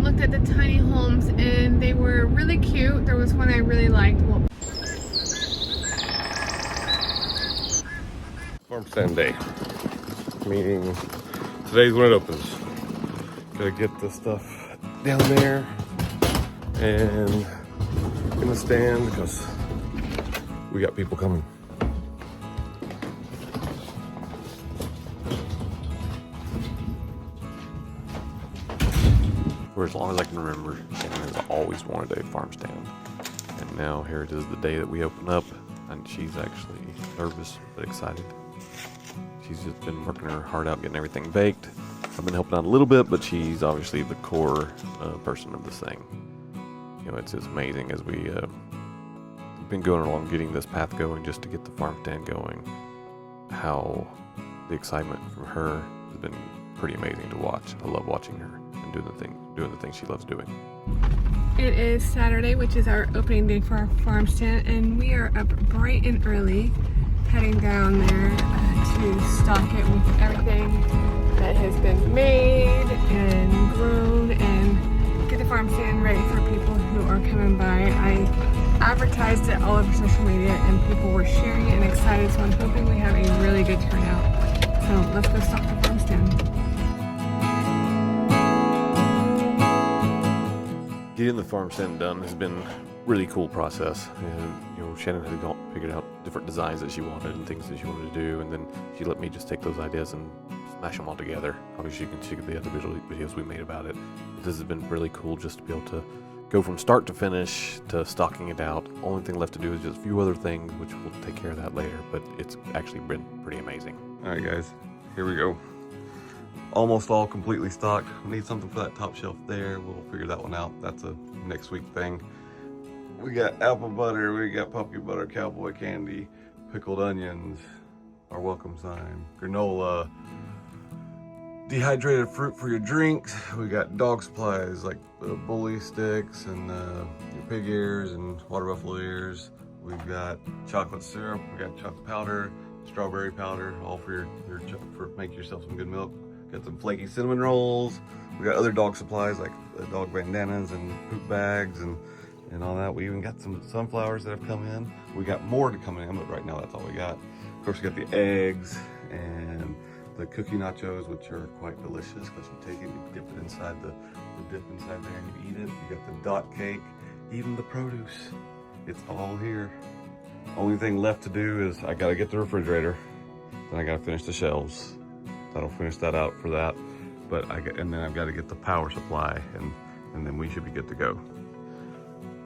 looked at the tiny homes and they were really cute. There was one I really liked. Well, Farm stand day, meaning today's when it opens. Gotta get the stuff down there and in the stand because we got people coming. For as long as I can remember, Shannon has always wanted a farm stand. And now here it is the day that we open up, and she's actually nervous but excited. She's just been working her heart out getting everything baked. I've been helping out a little bit, but she's obviously the core person of this thing. You know, it's amazing as we've been going along getting this path going just to get the farm stand going, how the excitement from her has been pretty amazing to watch. I love watching her and doing the thing she loves doing. it is Saturday, which is our opening day for our farm stand, and we are up bright and early, heading down there to stock it with everything that has been made and grown and get the farm stand ready for people who are coming by. I advertised it all over social media and people were sharing it and excited, so I'm hoping we have a really good turnout. So let's go stock the farm stand. Getting the farm stand done has been a really cool process. And, you know, Shannon had figured out different designs that she wanted and things that she wanted to do, and then she let me just take those ideas and smash them all together. Obviously, you can see the other videos we made about it. This has been really cool just to be able to go from start to finish to stocking it out. Only thing left to do is just a few other things, which we'll take care of that later, but it's actually been pretty amazing. All right, guys, here we go. Almost all completely stocked. We need something for that top shelf there. We'll figure that one out. That's a next week thing. We got apple butter, we got pumpkin butter, cowboy candy, pickled onions, our welcome sign, granola, dehydrated fruit for your drinks. We got dog supplies like bully sticks and your pig ears and water buffalo ears. We've got chocolate syrup, we got chocolate powder, strawberry powder, all for for make yourself some good milk. Got some flaky cinnamon rolls. We got other dog supplies like dog bandanas and poop bags and all that. We even got some sunflowers that have come in. We got more to come in, but right now that's all we got. Of course, we got the eggs and the cookie nachos, which are quite delicious because you take it, you dip it inside the dip inside there and you eat it. You got the dot cake, even the produce. It's all here. Only thing left to do is I gotta get the refrigerator, then I gotta finish the shelves. That'll finish that out for that, and then I've got to get the power supply, and then we should be good to go.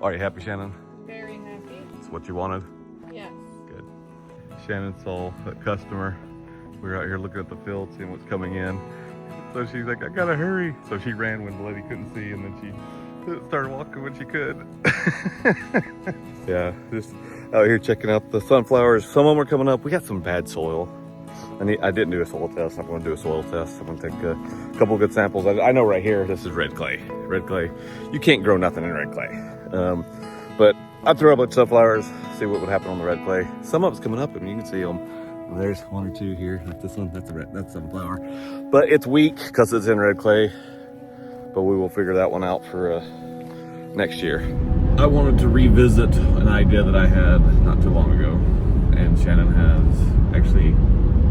Are you happy, Shannon? Very happy. It's what you wanted? Yes. Good. Shannon saw a customer. We were out here looking at the field, seeing what's coming in. So she's like, I gotta hurry. So she ran when the lady couldn't see, and then she started walking when she could. Yeah, just out here checking out the sunflowers. Some of them are coming up. We got some bad soil. I didn't do a soil test. I'm going to do a soil test. I'm going to take a couple of good samples. I know right here, this is red clay. Red clay. You can't grow nothing in red clay. But I threw a bunch of sunflowers, see what would happen on the red clay. Some of it's coming up, and you can see them. There's one or two here. Like this one, that's sunflower. But it's weak because it's in red clay. But we will figure that one out for next year. I wanted to revisit an idea that I had not too long ago. And Shannon has actually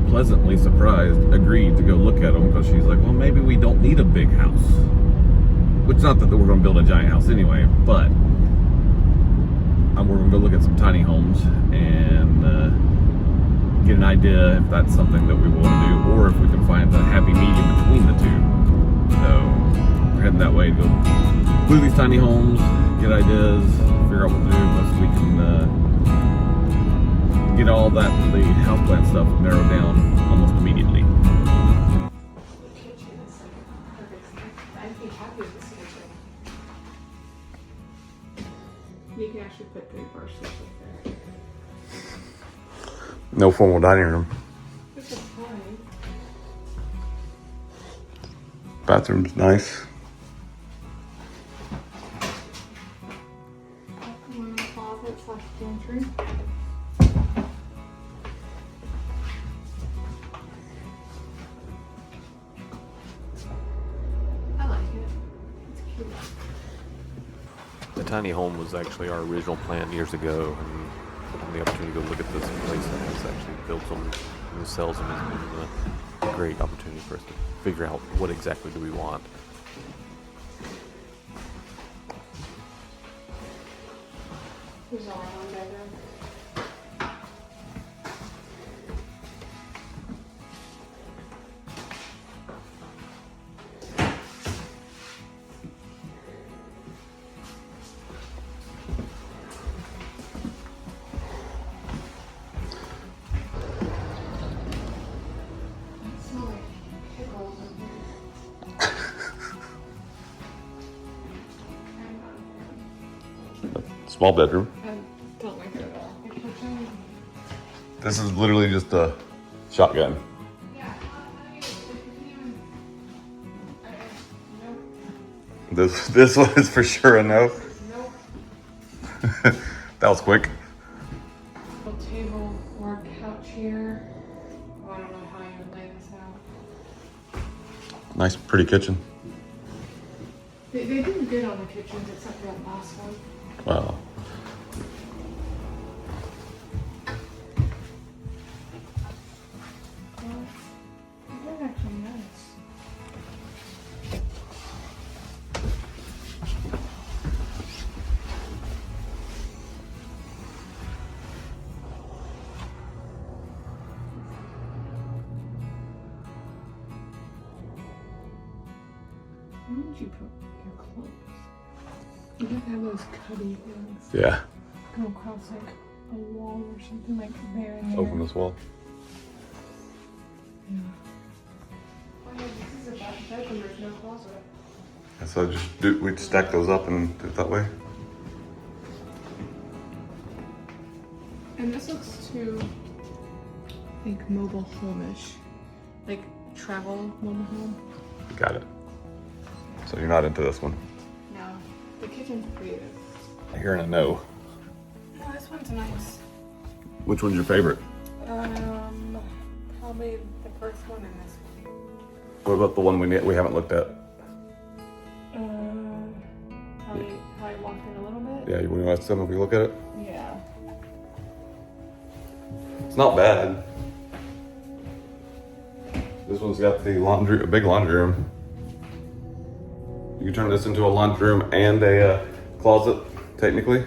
pleasantly surprised, agreed to go look at them because she's like, well, maybe we don't need a big house. Which, not that we're going to build a giant house anyway, but we're going to go look at some tiny homes and get an idea if that's something that we want to do, or if we can find a happy medium between the two. So we're heading that way to go look at these tiny homes, get ideas, figure out what to do, plus we can get all the houseplant stuff narrowed down almost immediately. I'd be happy with this kitchen. You can actually put 3 bar stools up there. No formal dining room. This is fine. Bathroom's nice. One closet / pantry. I like it. It's cute. tiny home was actually our original plan years ago, and having the opportunity to go look at this place that has actually built them and sells them has been a great opportunity for us to figure out what exactly do we want. There's only one bedroom. Small bedroom. I don't like it at all. This is literally just a shotgun. Yeah, This one is for sure a no. nope. That was quick. Little table or couch here. Oh, I don't know how you would lay this out. Nice, pretty kitchen. They do good on the kitchens except for that last one. Wow. Well, they're actually nice. Where would you put your clothes? You have to have those cubby things Yeah. go across like a wall or something like there and there. Open this wall. Yeah. Oh yeah, this is a bedroom, there's no closet. And so we'd stack those up and do it that way. And this looks too, I think, mobile home-ish. Like travel mobile home. Got it. So you're not into this one. No, the kitchen's creative. You're in a no. No, this one's nice. Which one's your favorite? Probably the first one and this one. What about the one we haven't looked at? How I walked in a little bit? Yeah, you want to ask them if we look at it? Yeah. It's not bad. This one's got a big laundry room. You can turn this into a laundry room and a closet, technically.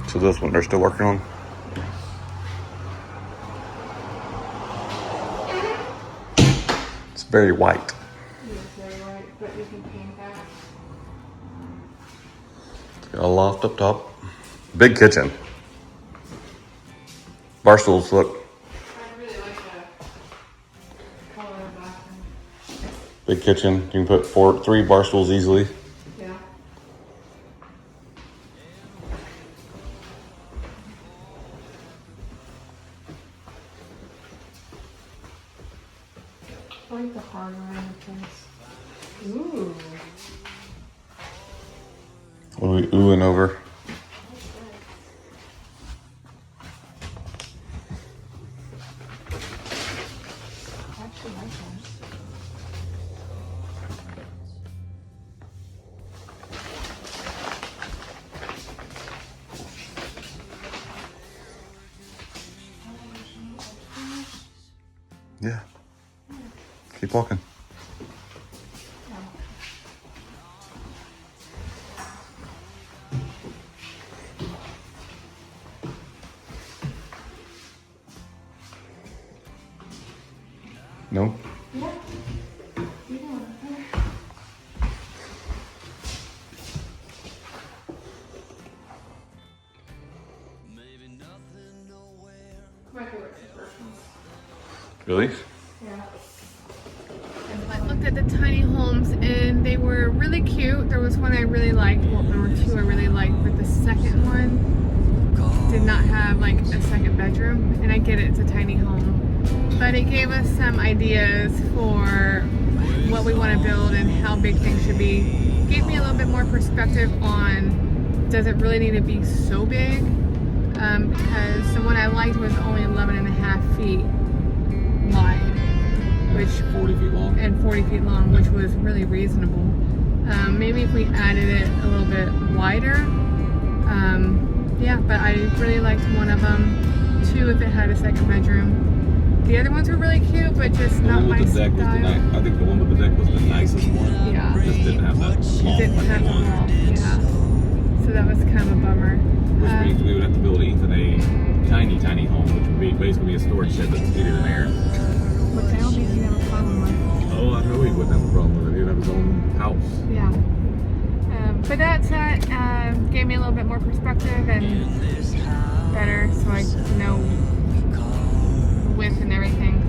So this one they're still working on. It's very white. It's very white, but you can paint that. It's got a loft up top. Big kitchen. Bar stools, look. I really like the color of the bathroom. Big kitchen. You can put 3 bar stools easily. Yeah. I like the hardware in the place. Ooh. What are we oohing over? I actually like this. Yeah. Keep walking. No? Yeah. Yeah. My favorite is the first one. Really? Yeah. I looked at the tiny homes and they were really cute. There was one I really liked. Well, there were 2 I really liked, but the second one did not have like a second bedroom. And I get it, it's a tiny home. But it gave us some ideas for what we want to build and how big things should be. Gave me a little bit more perspective on, does it really need to be so big? Because someone I liked was only 11 and a half feet wide, which 40 feet long. and 40 feet long, which was really reasonable. Maybe if we added it a little bit wider, yeah, but I really liked one of them. 2 if it had a second bedroom. The other ones were really cute, but just The not one my with the deck style. was the I think the one with the deck was the nicest one. Yeah. It just didn't have that wall Didn't like have the the one. wall, yeah. So that was kind of a bummer. Which means we would have to build Ethan a tiny, tiny home, which would be basically a storage shed that's heated and aired. Which I don't think he'd have a problem with. Oh, I know he wouldn't have a problem with it. He'd have his own house. Yeah. But that set gave me a little bit more perspective and better, so I know the width and everything.